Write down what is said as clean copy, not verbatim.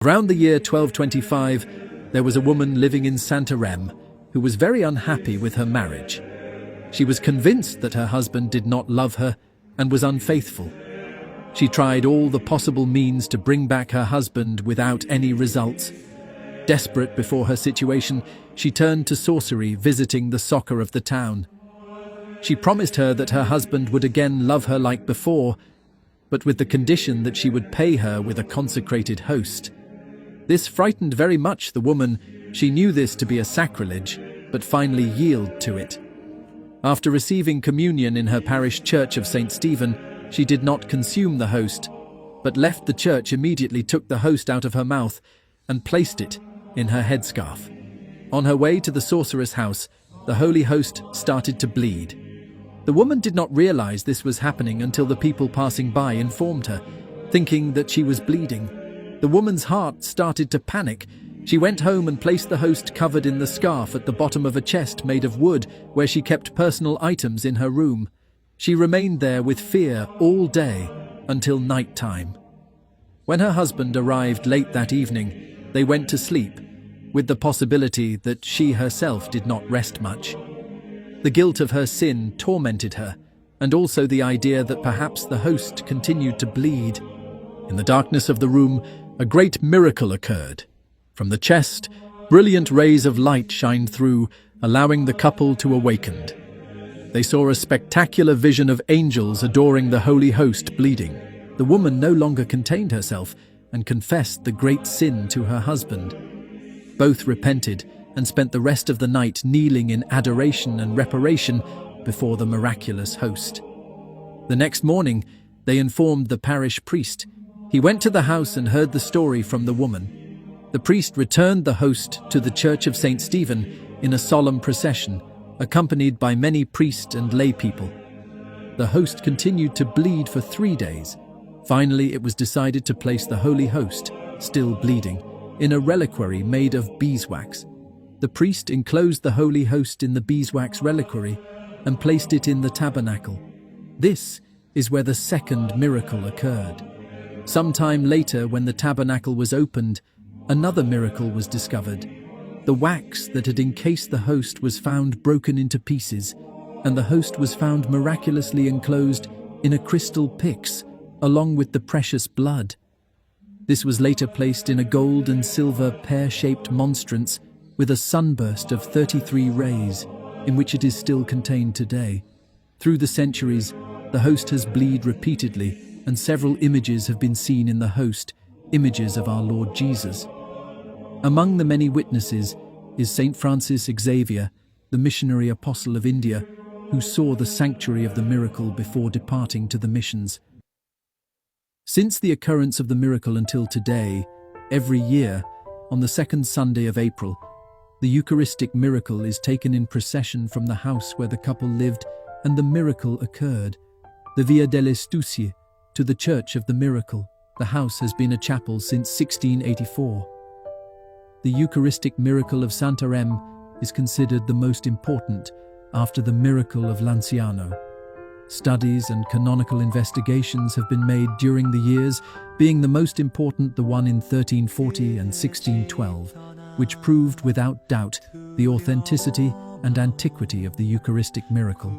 Around the year 1225, there was a woman living in Santarém who was very unhappy with her marriage. She was convinced that her husband did not love her and was unfaithful. She tried all the possible means to bring back her husband without any results. Desperate before her situation, she turned to sorcery, visiting the soccer of the town. She promised her that her husband would again love her like before, but with the condition that she would pay her with a consecrated host. This frightened very much the woman. She knew this to be a sacrilege, but finally yielded to it. After receiving communion in her parish church of St. Stephen, she did not consume the host, but left the church, immediately took the host out of her mouth and placed it in her headscarf. On her way to the sorcerer's house, the holy host started to bleed. The woman did not realize this was happening until the people passing by informed her, thinking that she was bleeding. The woman's heart started to panic. She went home and placed the host covered in the scarf at the bottom of a chest made of wood where she kept personal items in her room. She remained there with fear all day until night time. When her husband arrived late that evening, they went to sleep, with the possibility that she herself did not rest much. The guilt of her sin tormented her, and also the idea that perhaps the host continued to bleed. In the darkness of the room, a great miracle occurred. From the chest, brilliant rays of light shined through, allowing the couple to awaken. They saw a spectacular vision of angels adoring the holy host bleeding. The woman no longer contained herself and confessed the great sin to her husband. Both repented and spent the rest of the night kneeling in adoration and reparation before the miraculous host. The next morning, they informed the parish priest. He went to the house and heard the story from the woman. The priest returned the host to the church of St. Stephen in a solemn procession, accompanied by many priests and lay people. The host continued to bleed for 3 days. Finally, it was decided to place the holy host, still bleeding, in a reliquary made of beeswax. The priest enclosed the holy host in the beeswax reliquary and placed it in the tabernacle. This is where the second miracle occurred. Sometime later, when the tabernacle was opened, another miracle was discovered. The wax that had encased the host was found broken into pieces, and the host was found miraculously enclosed in a crystal pyx, along with the precious blood. This was later placed in a gold and silver pear-shaped monstrance with a sunburst of 33 rays, in which it is still contained today. Through the centuries, the host has bled repeatedly, and several images have been seen in the host, images of our Lord Jesus. Among the many witnesses is Saint Francis Xavier, the missionary apostle of India, who saw the sanctuary of the miracle before departing to the missions. Since the occurrence of the miracle until today, every year, on the second Sunday of April, the Eucharistic miracle is taken in procession from the house where the couple lived and the miracle occurred, the Via delle Astuzie, to the Church of the Miracle. The house has been a chapel since 1684. The Eucharistic Miracle of Santarém is considered the most important after the miracle of Lanciano. Studies and canonical investigations have been made during the years, being the most important the one in 1340 and 1612, which proved without doubt the authenticity and antiquity of the Eucharistic miracle.